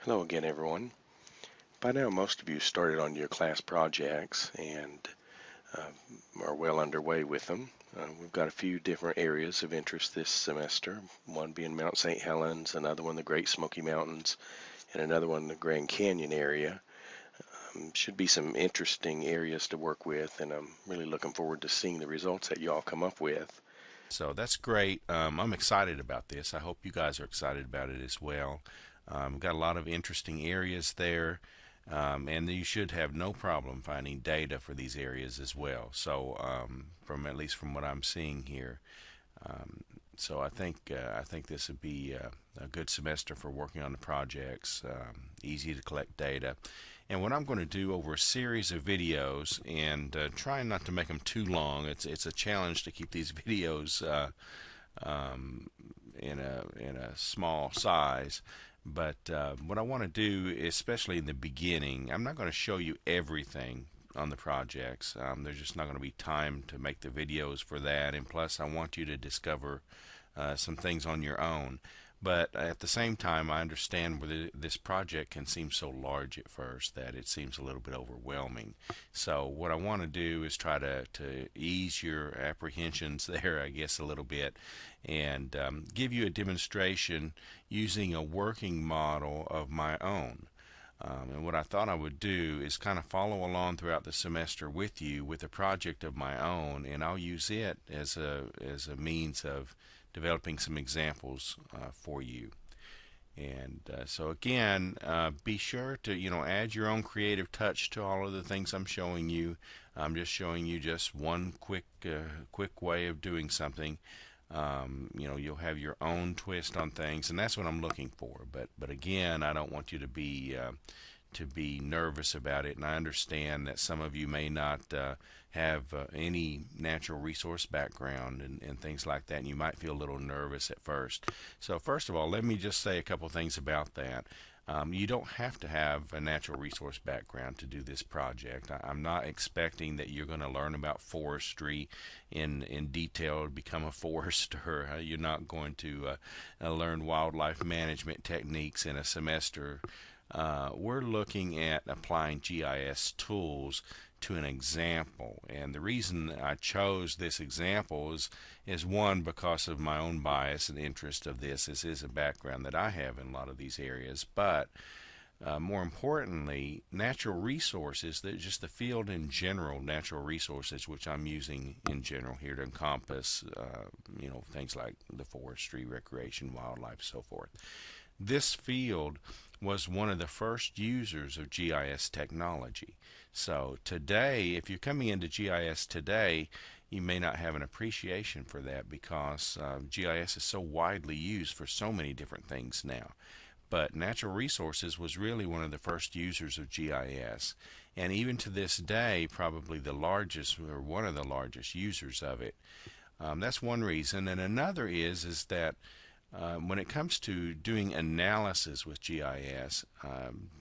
Hello again, everyone. By now, most of you started on your class projects and are well underway with them. We've got a few different areas of interest this semester, one being Mount St. Helens, another one the Great Smoky Mountains, and another one the Grand Canyon area. Should be some interesting areas to work with, and I'm really looking forward to seeing the results that you all come up with. So that's great. I'm excited about this. I hope you guys are excited about it as well. We've got a lot of interesting areas there, and you should have no problem finding data for these areas as well. So, from at least from what I'm seeing here, um, so I think this would be a good semester for working on the projects. Easy to collect data, and what I'm going to do over a series of videos, and trying not to make them too long. It's a challenge to keep these videos um, in a small size. But what I want to do, especially in the beginning, I'm not going to show you everything on the projects. There's just not going to be time to make the videos for that, and plus I want you to discover some things on your own. But at the same time, I understand where this project can seem so large at first that it seems a little bit overwhelming. So what I want to do is try to ease your apprehensions there, I guess, a little bit, and give you a demonstration using a working model of my own. And what I thought I would do is kind of follow along throughout the semester with you with a project of my own, and I'll use it as a means of developing some examples for you. And so again, be sure to add your own creative touch to all of the things I'm showing you. I'm just showing you just one quick way of doing something. You'll have your own twist on things, and that's what I'm looking for. But again, I don't want you to be nervous about it, and I understand that some of you may not have any natural resource background and things like that, and you might feel a little nervous at first. So first of all, let me just say a couple things about that. You don't have to have a natural resource background to do this project. I'm not expecting that you're going to learn about forestry in detail to become a forester. You're not going to learn wildlife management techniques in a semester. We're looking at applying GIS tools to an example, and the reason I chose this example is one, because of my own bias and interest of this. This is a background that I have in a lot of these areas, but more importantly, natural resources, that just the field in general, natural resources, which I'm using in general here to encompass things like the forestry, recreation, wildlife, so forth. This field was one of the first users of GIS technology. So today, if you're coming into GIS today, you may not have an appreciation for that because GIS is so widely used for so many different things now. But natural resources was really one of the first users of GIS, and even to this day, probably the largest or one of the largest users of it. That's one reason, and another is that when it comes to doing analysis with GIS,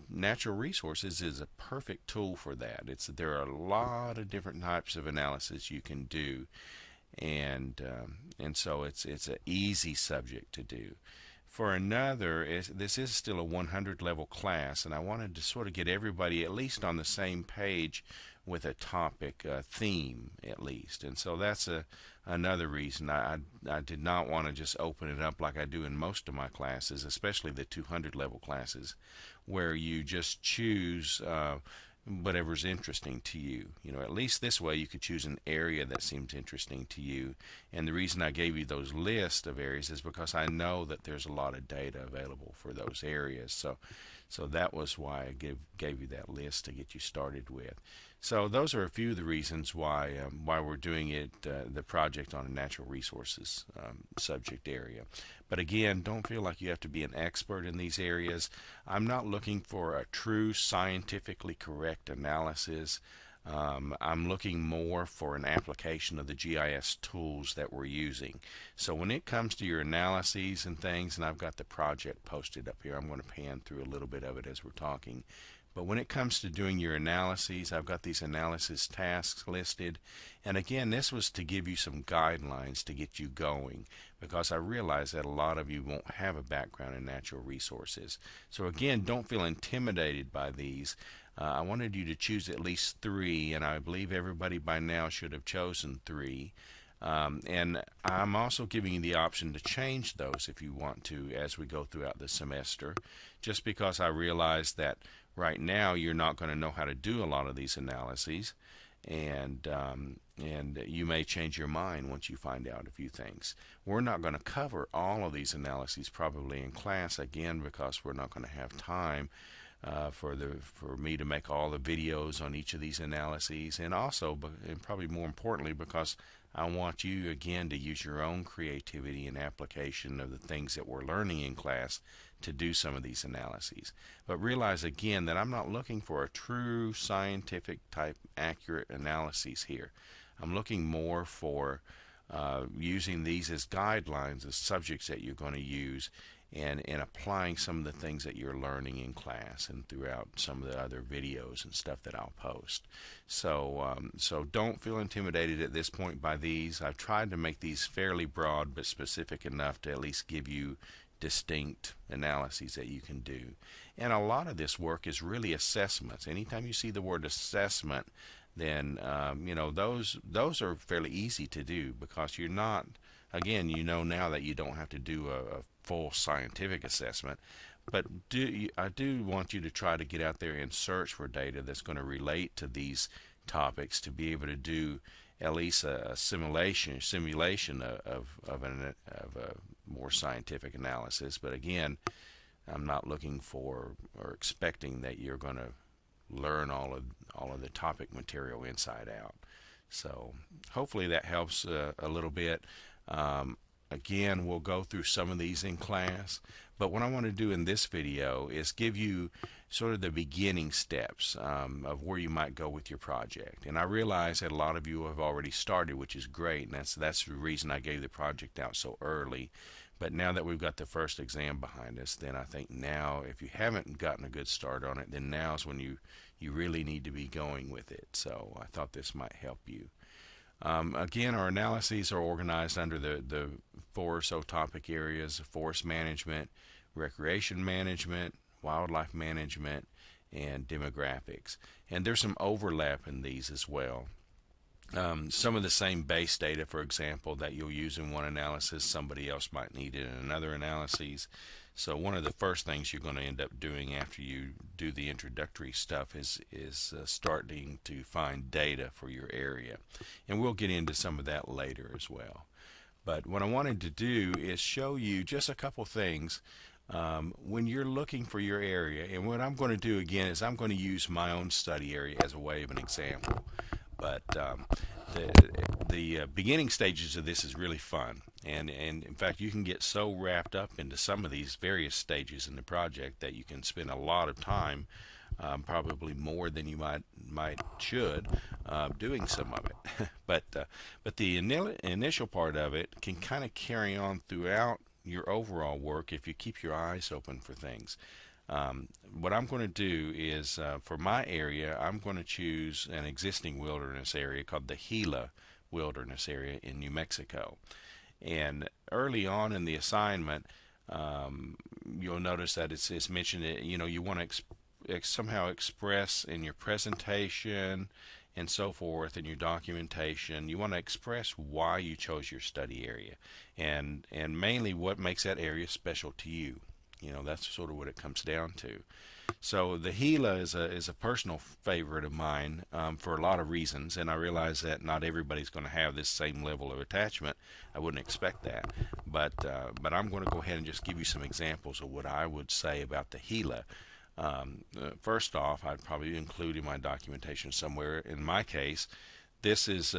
natural resources is a perfect tool for that. There are a lot of different types of analysis you can do, and so it's an easy subject to do. For another, this is still a 100 level class, and I wanted to sort of get everybody at least on the same page with a topic theme at least, and so that's another reason I did not want to just open it up like I do in most of my classes, especially the 200 level classes, where you just choose whatever's interesting to you. At least this way you could choose an area that seems interesting to you. And the reason I gave you those lists of areas is because I know that there's a lot of data available for those areas. So that was why I gave you that list to get you started with. So those are a few of the reasons why we're doing it, the project on a natural resources subject area. But again, don't feel like you have to be an expert in these areas. I'm not looking for a true scientifically correct analysis. I'm looking more for an application of the GIS tools that we're using. So when it comes to your analyses and things, and I've got the project posted up here, I'm going to pan through a little bit of it as we're talking. But when it comes to doing your analyses, I've got these analysis tasks listed. And again, this was to give you some guidelines to get you going, because I realize that a lot of you won't have a background in natural resources. So again, don't feel intimidated by these. I wanted you to choose at least 3, and I believe everybody by now should have chosen 3. And I'm also giving you the option to change those if you want to as we go throughout the semester, just because I realize that right now you're not going to know how to do a lot of these analyses, and you may change your mind once you find out a few things. We're not going to cover all of these analyses probably in class, again, because we're not going to have time for me to make all the videos on each of these analyses, and also, and probably more importantly, because I want you again to use your own creativity and application of the things that we're learning in class to do some of these analyses. But realize again that I'm not looking for a true scientific type accurate analyses here. I'm looking more for using these as guidelines, as subjects that you're going to use, and applying some of the things that you're learning in class and throughout some of the other videos and stuff that I'll post. So don't feel intimidated at this point by these. I've tried to make these fairly broad but specific enough to at least give you distinct analyses that you can do. And a lot of this work is really assessments. Anytime you see the word assessment, then those are fairly easy to do, because you're not, again, you know now that you don't have to do a full scientific assessment, but I do want you to try to get out there and search for data that's going to relate to these topics, to be able to do at least a simulation of a more scientific analysis. But again, I'm not looking for or expecting that you're going to learn all of the topic material inside out. So hopefully that helps a little bit. Again, we'll go through some of these in class, but what I want to do in this video is give you sort of the beginning steps of where you might go with your project. And I realize that a lot of you have already started, which is great, and that's the reason I gave the project out so early. But now that we've got the first exam behind us, then I think now, if you haven't gotten a good start on it, then now's when you really need to be going with it. So I thought this might help you. Again, our analyses are organized under the 4 or so topic areas: forest management, recreation management, wildlife management, and demographics. And there's some overlap in these as well. Some of the same base data, for example, that you'll use in one analysis, somebody else might need it in another analysis. So one of the first things you're going to end up doing after you do the introductory stuff is starting to find data for your area. And we'll get into some of that later as well. But what I wanted to do is show you just a couple things when you're looking for your area. And what I'm going to do again is I'm going to use my own study area as a way of an example. But the beginning stages of this is really fun, and in fact you can get so wrapped up into some of these various stages in the project that you can spend a lot of time, probably more than you should, doing some of it. but the initial part of it can kind of carry on throughout your overall work if you keep your eyes open for things. What I'm going to do is, for my area, I'm going to choose an existing wilderness area called the Gila Wilderness area in New Mexico. And early on in the assignment, you'll notice that it's mentioned that you want to somehow express in your presentation and so forth, in your documentation, you want to express why you chose your study area, and mainly what makes that area special to you. That's sort of what it comes down to. So the Gila is a personal favorite of mine for a lot of reasons, and I realize that not everybody's going to have this same level of attachment. I wouldn't expect that, but I'm going to go ahead and just give you some examples of what I would say about the Gila. First off, I'd probably include in my documentation somewhere, in my case, this is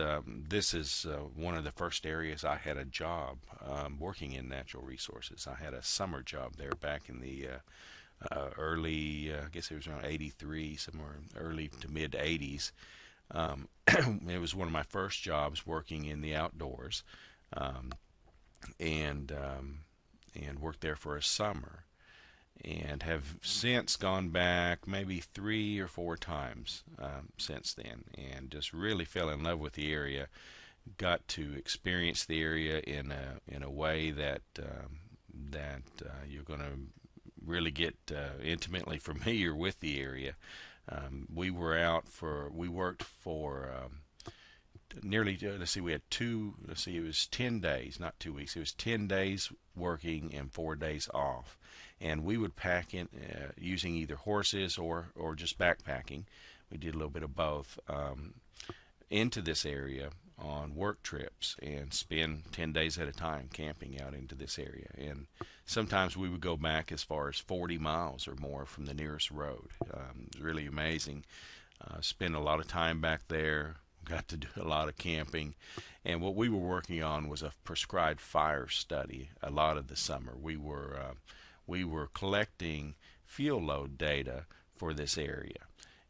one of the first areas I had a job working in natural resources. I had a summer job there back in the early, I guess it was around 83, somewhere early to mid 80s. It was one of my first jobs working in the outdoors, and worked there for a summer. and have since gone back maybe 3 or 4 times since then, and just really fell in love with the area. Got to experience the area in a way that you're going to really get intimately familiar with the area. We worked for nearly, let's see, we had it was 10 days, not 2 weeks. It was 10 days working and 4 days off. And we would pack in using either horses or just backpacking. We did a little bit of both into this area on work trips and spend 10 days at a time camping out into this area. And sometimes we would go back as far as 40 miles or more from the nearest road. It was really amazing. Spent a lot of time back there, got to do a lot of camping. And what we were working on was a prescribed fire study a lot of the summer. We were collecting fuel load data for this area.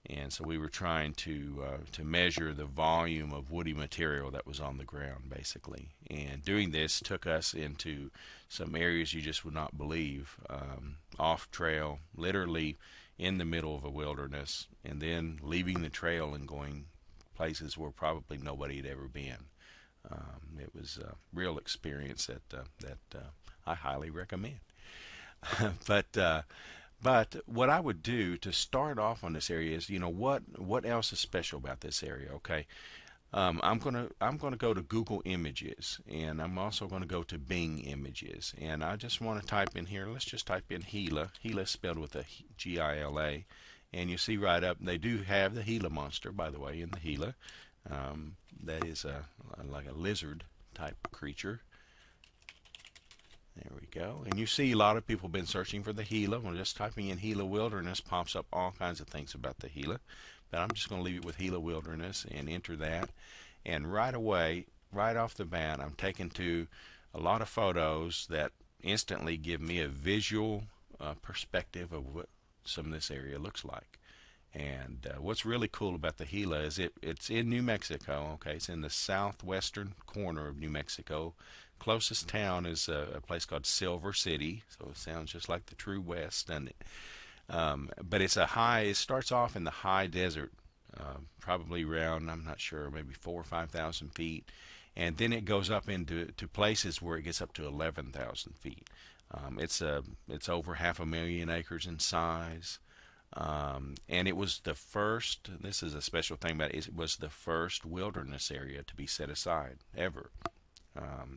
And so we were trying to measure the volume of woody material that was on the ground, basically. And doing this took us into some areas you just would not believe, off trail, literally in the middle of a wilderness, and then leaving the trail and going places where probably nobody had ever been. It was a real experience that I highly recommend. But what I would do to start off on this area is, what else is special about this area? Okay, I'm gonna go to Google Images, and I'm also going to go to Bing Images, and I just want to type in here. Let's just type in Gila. Gila spelled with a Gila, and you see right up they do have the Gila monster, by the way, in the Gila. That is like a lizard type creature. There we go. And you see a lot of people have been searching for the Gila. Well, just typing in Gila Wilderness pops up all kinds of things about the Gila. But I'm just going to leave it with Gila Wilderness and enter that. And right away, right off the bat, I'm taken to a lot of photos that instantly give me a visual perspective of what some of this area looks like. And what's really cool about the Gila is it's in New Mexico. Okay, it's in the southwestern corner of New Mexico. Closest town is a place called Silver City, so it sounds just like the true West, doesn't it? But it starts off in the high desert, probably around, I'm not sure, maybe 4,000 or 5,000 feet, and then it goes up into places where it gets up to 11,000 feet. It's over 500,000 acres in size. And it was the first, this is a special thing about it was the first wilderness area to be set aside ever.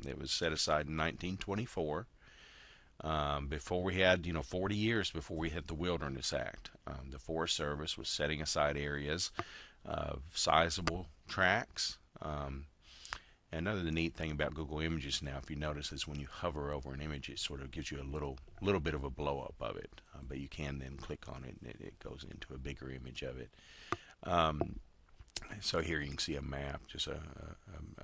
It was set aside in 1924, before we had, 40 years before we had the Wilderness Act. The Forest Service was setting aside areas of sizable tracts. Another neat thing about Google Images now, if you notice, is when you hover over an image, it sort of gives you a little bit of a blow up of it. But you can then click on it, and it goes into a bigger image of it. So here you can see a map, just a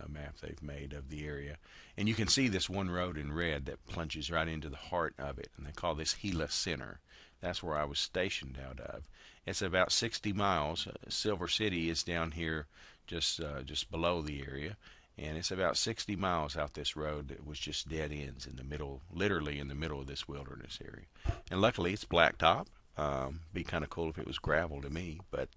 map they've made of the area. And you can see this one road in red that plunges right into the heart of it, and they call this Gila Center. That's where I was stationed out of. It's about 60 miles. Silver City is down here just below the area, and it's about 60 miles out this road that was just dead ends in the middle, literally in the middle of this wilderness area. And luckily it's blacktop. Be kind of cool if it was gravel to me, but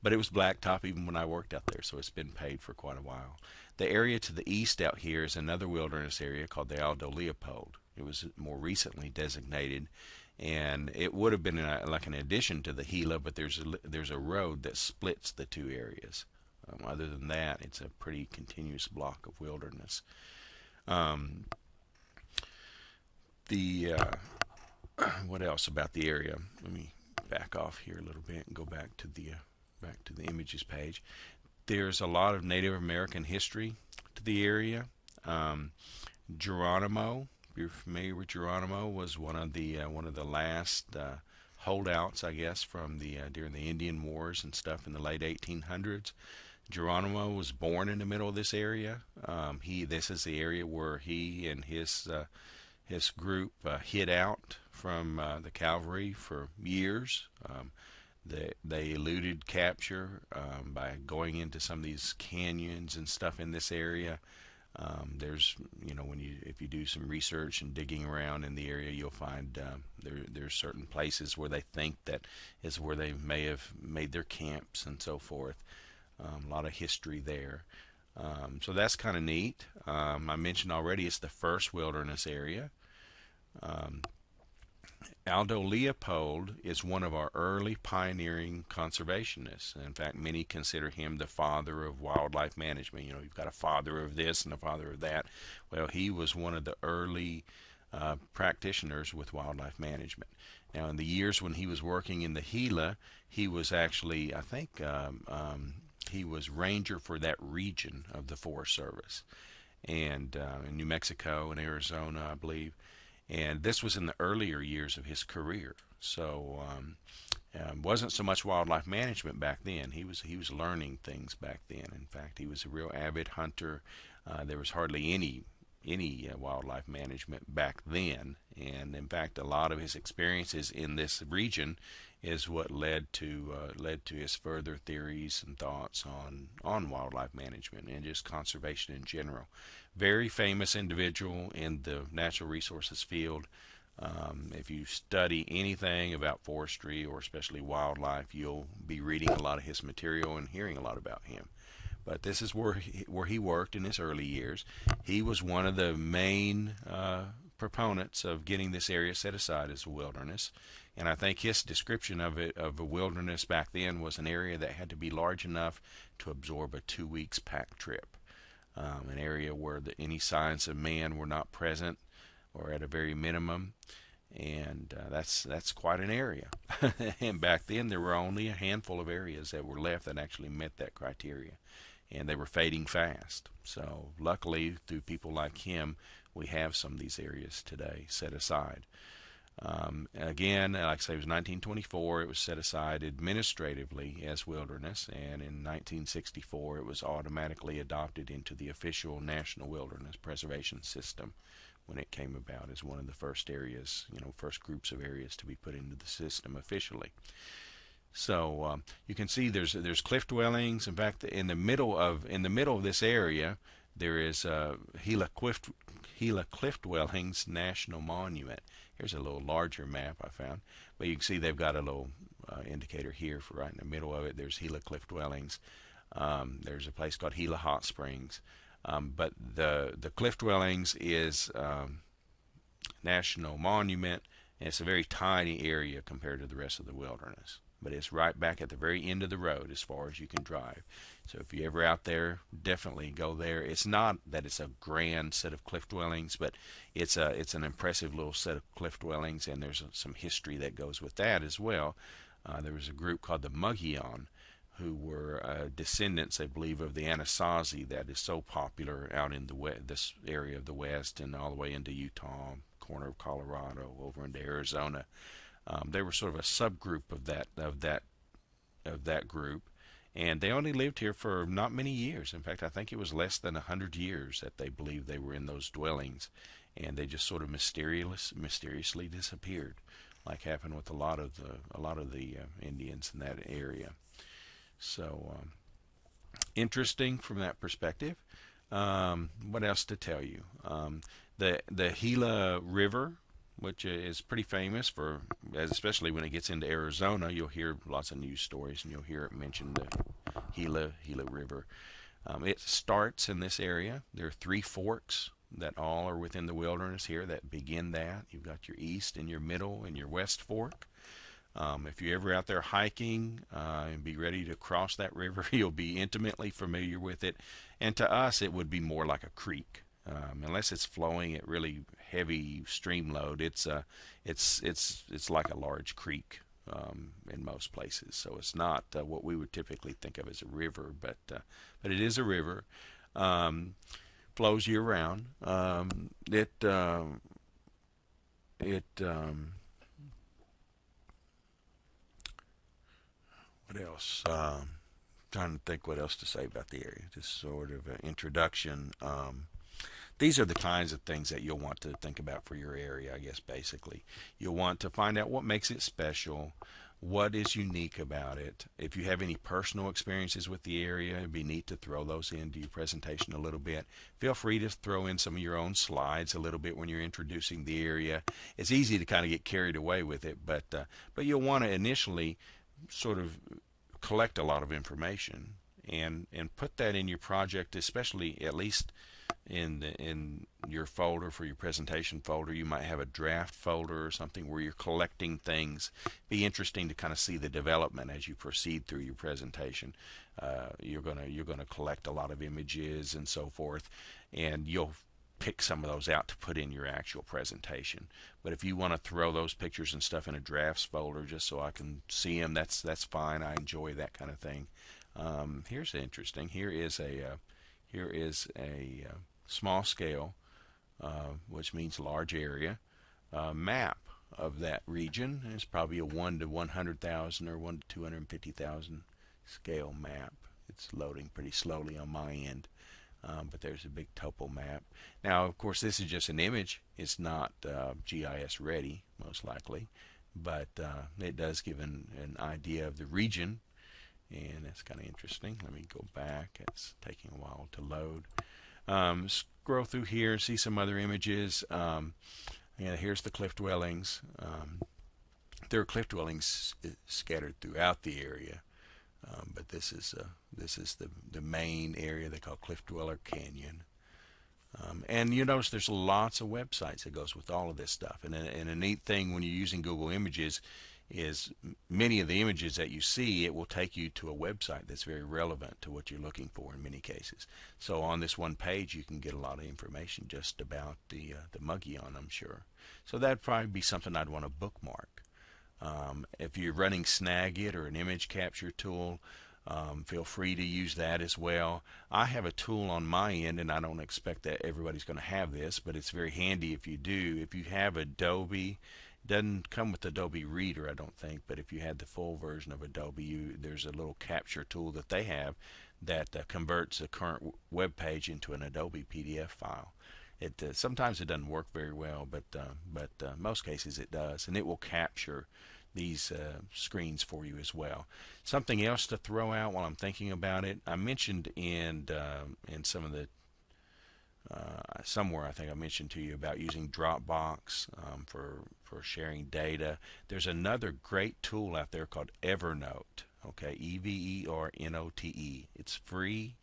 but it was blacktop even when I worked out there, so it's been paved for quite a while. The area to the east out here is another wilderness area called the Aldo Leopold. It was more recently designated, and it would have been like an addition to the Gila, but there's a road that splits the two areas. Other than that, it's a pretty continuous block of wilderness. What else about the area? Let me back off here a little bit and go back to the images page. There's a lot of Native American history to the area. Geronimo, if you're familiar with Geronimo, was one of the last holdouts, I guess, from during the Indian Wars and stuff in the late 1800s. Geronimo was born in the middle of this area. This is the area where he and his group hid out from the cavalry for years. They eluded capture by going into some of these canyons and stuff in this area. There's, when if you do some research and digging around in the area, you'll find there's certain places where they think that is where they may have made their camps and so forth. A lot of history there. So that's kind of neat. I mentioned already it's the first wilderness area. Um, Aldo Leopold is one of our early pioneering conservationists. In fact, many consider him the father of wildlife management. You've got a father of this and a father of that. Well, he was one of the early practitioners with wildlife management. Now, in the years when he was working in the Gila, he was actually, I think, he was ranger for that region of the Forest Service, and in New Mexico and Arizona, I believe. And this was in the earlier years of his career. So wasn't so much wildlife management back then. He was learning things back then. In fact, he was a real avid hunter. There was hardly any wildlife management back then, and in fact, a lot of his experiences in this region is what led to his further theories and thoughts on wildlife management and just conservation in general. Very famous individual in the natural resources field. If you study anything about forestry or especially wildlife, you'll be reading a lot of his material and hearing a lot about him. But this is where he worked in his early years. He was one of the main proponents of getting this area set aside as a wilderness. And I think his description of a wilderness back then, was an area that had to be large enough to absorb a 2 weeks pack trip. An area where any signs of man were not present or at a very minimum. And that's quite an area. And back then there were only a handful of areas that were left that actually met that criteria. And they were fading fast. So luckily, through people like him, we have some of these areas today set aside. Again, like I say, it was 1924. It was set aside administratively as wilderness, and in 1964 it was automatically adopted into the official National Wilderness Preservation System when it came about as one of the first areas, first groups of areas to be put into the system officially. So you can see there's cliff dwellings. In fact, in the middle of this area, there is Gila Cliff Dwellings National Monument. Here's a little larger map I found, but you can see they've got a little indicator here for right in the middle of it. There's Gila Cliff Dwellings. There's a place called Gila Hot Springs, but the Cliff Dwellings is National Monument, and it's a very tiny area compared to the rest of the wilderness. But it's right back at the very end of the road as far as you can drive. So if you're ever out there, definitely go there. It's not that it's a grand set of cliff dwellings, but it's an impressive little set of cliff dwellings, and there's some history that goes with that as well. There was a group called the Mogollon, who were descendants, I believe, of the Anasazi that is so popular out in this area of the West and all the way into Utah, corner of Colorado, over into Arizona. They were sort of a subgroup of that group, and they only lived here for not many years. In fact, I think it was less than 100 years that they believed they were in those dwellings, and they just sort of mysteriously disappeared, like happened with a lot of the Indians in that area. So interesting from that perspective. What else to tell you? The Gila River, which is pretty famous for, especially when it gets into Arizona, you'll hear lots of news stories, and you'll hear it mentioned, the Gila River. It starts in this area. There are 3 forks that all are within the wilderness here that begin that. You've got your east and your middle and your west fork. If you're ever out there hiking and be ready to cross that river, you'll be intimately familiar with it. And to us, it would be more like a creek. Unless it's flowing at really heavy stream load, it's like a large creek in most places. So it's not what we would typically think of as a river, but it is a river. Flows year round. What else? Trying to think what else to say about the area. Just sort of an introduction. These are the kinds of things that you'll want to think about for your area, I guess, basically. You'll want to find out what makes it special, what is unique about it. If you have any personal experiences with the area, it'd be neat to throw those into your presentation a little bit. Feel free to throw in some of your own slides a little bit when you're introducing the area. It's easy to kind of get carried away with it, but you'll want to initially sort of collect a lot of information and put that in your project, especially at least in your folder for your presentation folder. You might have a draft folder or something where you're collecting things. Be interesting to kind of see the development as you proceed through your presentation. You're gonna collect a lot of images and so forth, and you'll pick some of those out to put in your actual presentation. But if you want to throw those pictures and stuff in a drafts folder just so I can see them, that's fine. I enjoy that kind of thing. Here's interesting. Here is a small scale, which means large area, map of that region. It's probably a 1 to 100,000 or 1 to 250,000 scale map. It's loading pretty slowly on my end, but there's a big topo map. Now, of course, this is just an image. It's not GIS ready, most likely, but it does give an idea of the region, and that's kind of interesting. Let me go back. It's taking a while to load. Scroll through here and see some other images. Here's the cliff dwellings. There are cliff dwellings scattered throughout the area, but this is the main area they call Cliff Dweller Canyon. And you notice there's lots of websites that goes with all of this stuff. And a neat thing when you're using Google Images is many of the images that you see, it will take you to a website that's very relevant to what you're looking for in many cases. So on this one page, you can get a lot of information just about the Mogollon, I'm sure. So that'd probably be something I'd want to bookmark. If you're running Snagit or an image capture tool, feel free to use that as well. I have a tool on my end, and I don't expect that everybody's going to have this, but it's very handy if you do. If you have Adobe, doesn't come with Adobe Reader, I don't think, but if you had the full version of Adobe, there's a little capture tool that they have that converts a current web page into an Adobe PDF file. Sometimes it doesn't work very well, but most cases it does, and it will capture these screens for you as well. Something else to throw out while I'm thinking about it, I mentioned in some of the somewhere I think I mentioned to you about using Dropbox for sharing data. There's another great tool out there called Evernote. Okay, Evernote. It's free.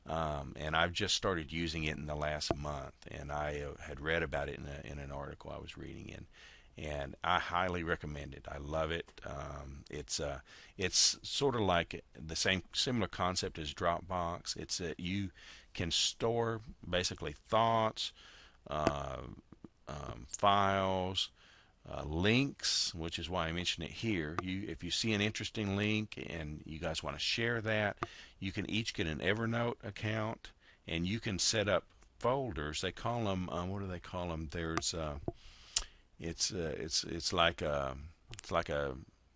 And I've just started using it in the last month, and I had read about it in an article I was reading and I highly recommend it. I love it. It's sort of like the similar concept as Dropbox. It's that you can store basically thoughts, files, links, which is why I mention it here. If you see an interesting link and you guys want to share that, you can each get an Evernote account, and you can set up folders. They call them what do they call them? There's it's like a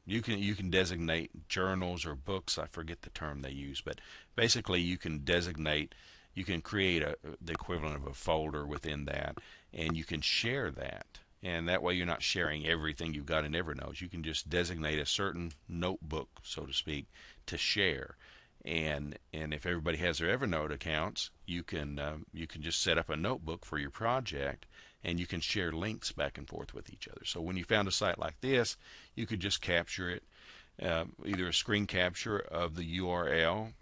you can designate journals or books. I forget the term they use, but basically you can create the equivalent of a folder within that, and you can share that. And that way you're not sharing everything you've got in Evernote. You can just designate a certain notebook, so to speak, to share. And if everybody has their Evernote accounts, you can just set up a notebook for your project, and you can share links back and forth with each other. So when you found a site like this, you could just capture it, either a screen capture of the URL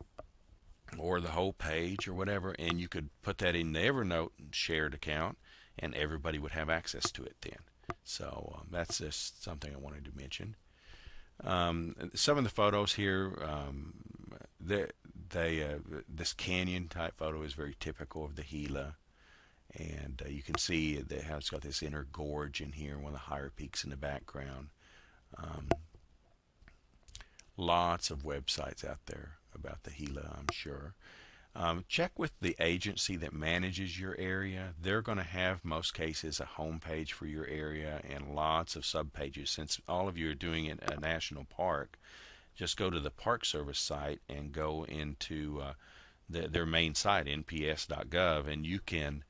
or the whole page or whatever, and you could put that in the Evernote shared account, and everybody would have access to it then. So that's just something I wanted to mention. Some of the photos here, this canyon type photo is very typical of the Gila, and you can see how it's got this inner gorge in here, one of the higher peaks in the background. Lots of websites out there about the Gila, I'm sure. Check with the agency that manages your area. They're going to have, most cases, a home page for your area and lots of subpages. Since all of you are doing it at a national park, just go to the Park Service site and go into their main site, nps.gov, and you can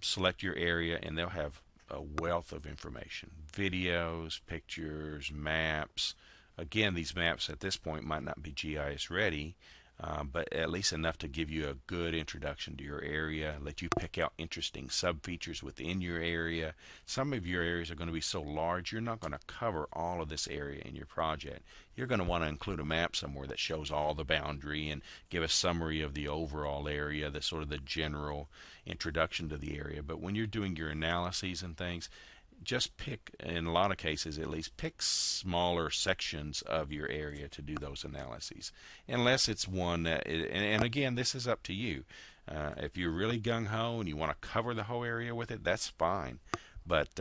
select your area, and they'll have a wealth of information, videos, pictures, maps. Again, these maps at this point might not be GIS ready, but at least enough to give you a good introduction to your area, let you pick out interesting sub-features within your area. Some of your areas are going to be so large, you're not going to cover all of this area in your project. You're going to want to include a map somewhere that shows all the boundary and give a summary of the overall area, the sort of the general introduction to the area. But when you're doing your analyses and things, just pick, in a lot of cases at least, pick smaller sections of your area to do those analyses, unless it's one that, and again, this is up to you. If you're really gung-ho and you want to cover the whole area with it, that's fine. But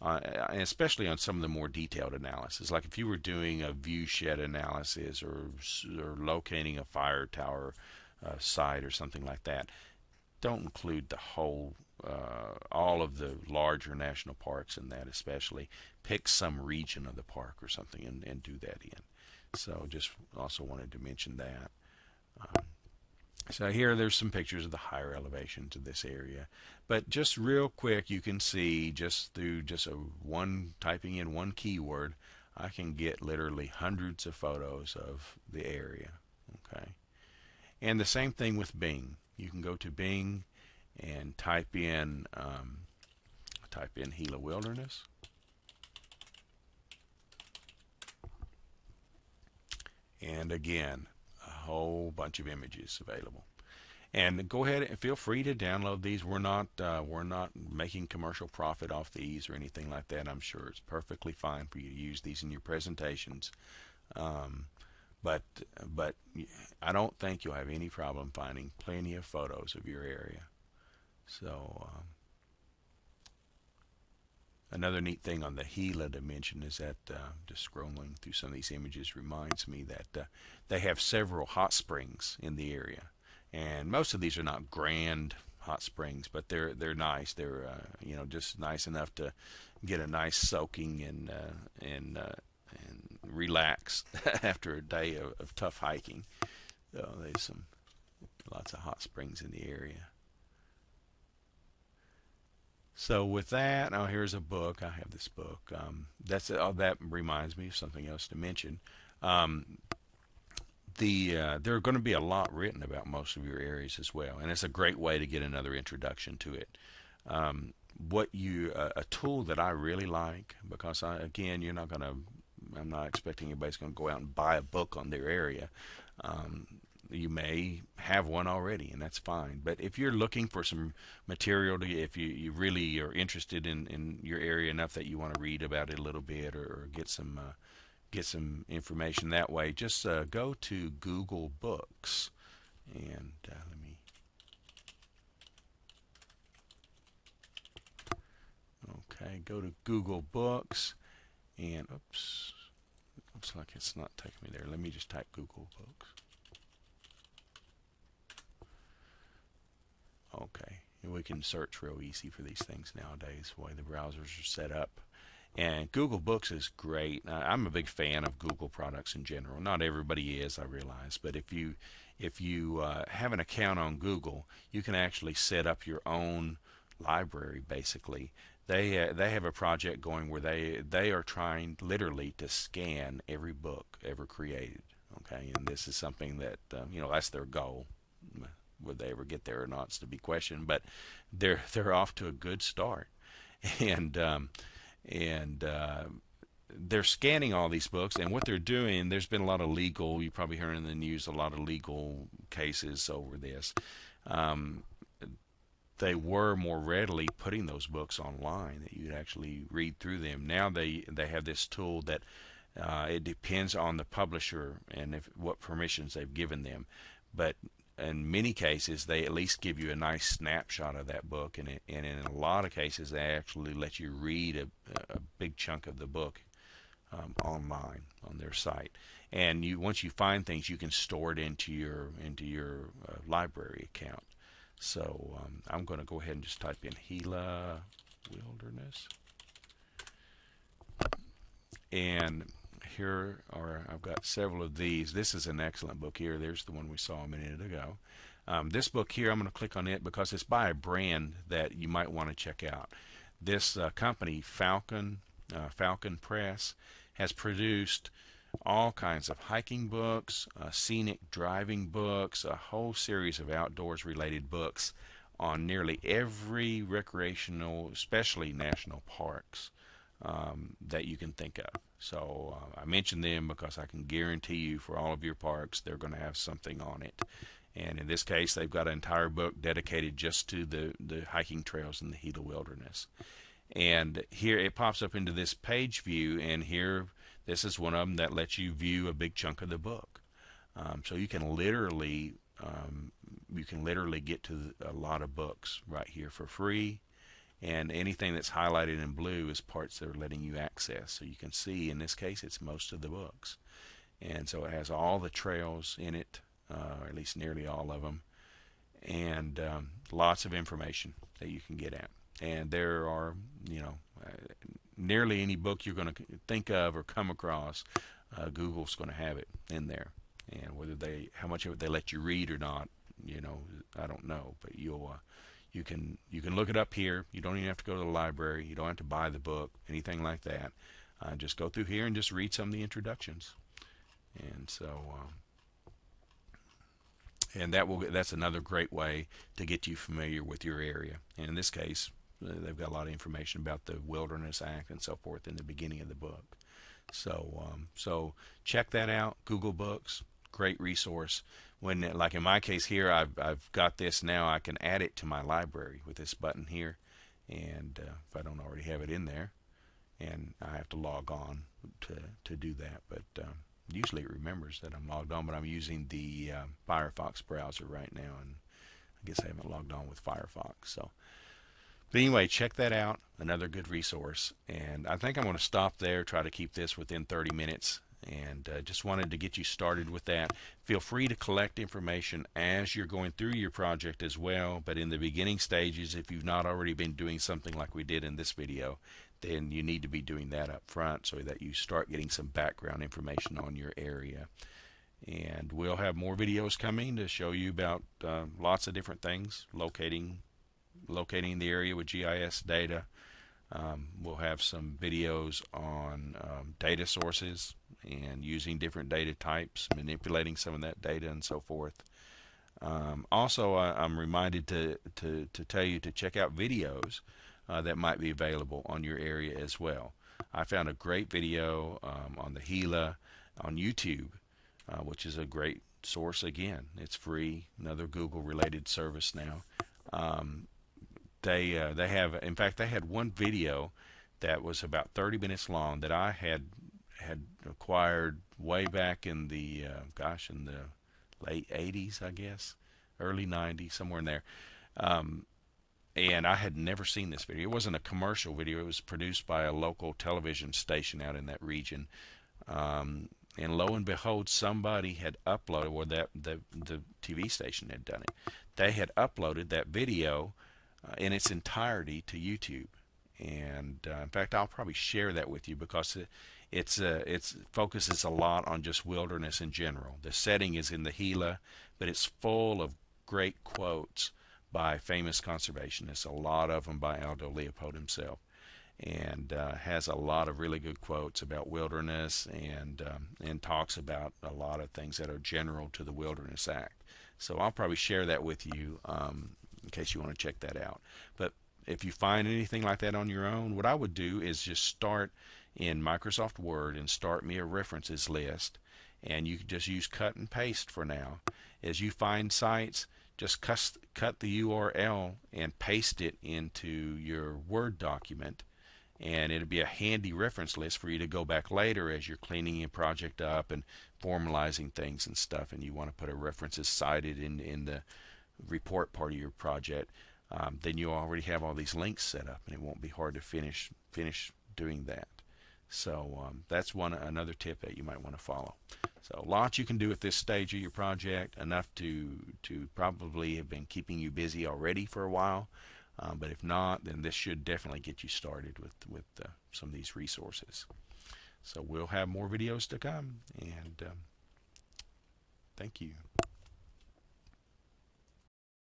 especially on some of the more detailed analysis, like if you were doing a view shed analysis or locating a fire tower site or something like that, don't include the whole, all of the larger national parks in that. Especially pick some region of the park or something and do that in. So just also wanted to mention that. So here there's some pictures of the higher elevations of this area, but just real quick, you can see just through just typing in one keyword, I can get literally hundreds of photos of the area. Okay, and the same thing with Bing. You can go to Bing and type in Gila Wilderness, and again, a whole bunch of images available. And go ahead and feel free to download these. We're not making commercial profit off these or anything like that. I'm sure it's perfectly fine for you to use these in your presentations. But I don't think you'll have any problem finding plenty of photos of your area. So another neat thing on the Gila to mention is that just scrolling through some of these images reminds me that they have several hot springs in the area, and most of these are not grand hot springs, but they're nice. They're just nice enough to get a nice soaking and relax after a day of tough hiking. So there's lots of hot springs in the area. So with that, now here's a book. I have this book. That reminds me of something else to mention. There are going to be a lot written about most of your areas as well, and it's a great way to get another introduction to it. A tool that I really like, because I'm not expecting anybody's going to go out and buy a book on their area. You may have one already, and that's fine. But if you're looking for some material, if you really are interested in your area enough that you want to read about it a little bit or get some information that way, just go to Google Books. And go to Google Books, and oops, looks like it's not taking me there. Let me just type Google Books. Okay, and we can search real easy for these things nowadays, the way the browsers are set up. And Google Books is great. I'm a big fan of Google products in general. Not everybody is, I realize, but if you have an account on Google, you can actually set up your own library. Basically, they have a project going where they are trying literally to scan every book ever created. Okay, and this is something that that's their goal. Would they ever get there or not is to be questioned, but they're off to a good start, and they're scanning all these books, and what they're doing, there's been a lot of legal, you probably heard in the news, a lot of legal cases over this. They were more readily putting those books online that you'd actually read through them. Now they have this tool that it depends on the publisher and what permissions they've given them, but in many cases they at least give you a nice snapshot of that book, and in a lot of cases they actually let you read a big chunk of the book online on their site. And once you find things, you can store it into your library account. So I'm going to go ahead and just type in Gila Wilderness, and I've got several of these. This is an excellent book here. There's the one we saw a minute ago. This book here, I'm going to click on it because it's by a brand that you might want to check out. This company, Falcon Press, has produced all kinds of hiking books, scenic driving books, a whole series of outdoors related books on nearly every recreational, especially national parks, that you can think of. So I mention them because I can guarantee you for all of your parks they're going to have something on it. And in this case, they've got an entire book dedicated just to the hiking trails in the Gila Wilderness. And here it pops up into this page view, and here this is one of them that lets you view a big chunk of the book. So you can literally get to a lot of books right here for free, and anything that's highlighted in blue is parts that are letting you access. So you can see in this case it's most of the books, and so it has all the trails in it, or at least nearly all of them, and lots of information that you can get at. And there are, nearly any book you're going to think of or come across, Google's going to have it in there. And how much of it they let you read or not, I don't know. But you can look it up here. You don't even have to go to the library. You don't have to buy the book, anything like that. Just go through here and just read some of the introductions. And so, and that's another great way to get you familiar with your area. And in this case, they've got a lot of information about the Wilderness Act and so forth in the beginning of the book. So check that out. Google Books, great resource. When, like in my case here, I've got this now. I can add it to my library with this button here, and if I don't already have it in there, and I have to log on to do that. But usually it remembers that I'm logged on. But I'm using the Firefox browser right now, and I guess I haven't logged on with Firefox. So. But anyway, check that out. Another good resource. And I think I'm going to stop there, try to keep this within 30 minutes. And just wanted to get you started with that. Feel free to collect information as you're going through your project as well. But in the beginning stages, if you've not already been doing something like we did in this video, then you need to be doing that up front so that you start getting some background information on your area. And we'll have more videos coming to show you about lots of different things, locating the area with GIS data. We'll have some videos on data sources and using different data types, manipulating some of that data and so forth. Also, I'm reminded to tell you to check out videos that might be available on your area as well. I found a great video on the Gila on YouTube, which is a great source. Again, it's free, another Google related service now. They have, in fact, they had one video that was about 30 minutes long that I had acquired way back in the in the late 80s, I guess, early 90s, somewhere in there. And I had never seen this video. It wasn't a commercial video. It was produced by a local television station out in that region. And lo and behold, somebody had uploaded, or the TV station had done it. They had uploaded that video in its entirety to YouTube. And in fact, I'll probably share that with you because it focuses a lot on just wilderness in general. The setting is in the Gila, but it's full of great quotes by famous conservationists, a lot of them by Aldo Leopold himself, and has a lot of really good quotes about wilderness and talks about a lot of things that are general to the Wilderness Act. So I'll probably share that with you in case you want to check that out. But if you find anything like that on your own, what I would do is just start in Microsoft Word and start me a references list, and you can just use cut and paste for now. As you find sites, just cut the URL and paste it into your Word document, and it'll be a handy reference list for you to go back later as you're cleaning your project up and formalizing things and stuff, and you want to put a references cited in the report part of your project. Then you already have all these links set up, and it won't be hard to finish doing that. So that's another tip that you might want to follow. So lots you can do at this stage of your project, enough to probably have been keeping you busy already for a while. But if not, then this should definitely get you started with some of these resources. So we'll have more videos to come, and thank you.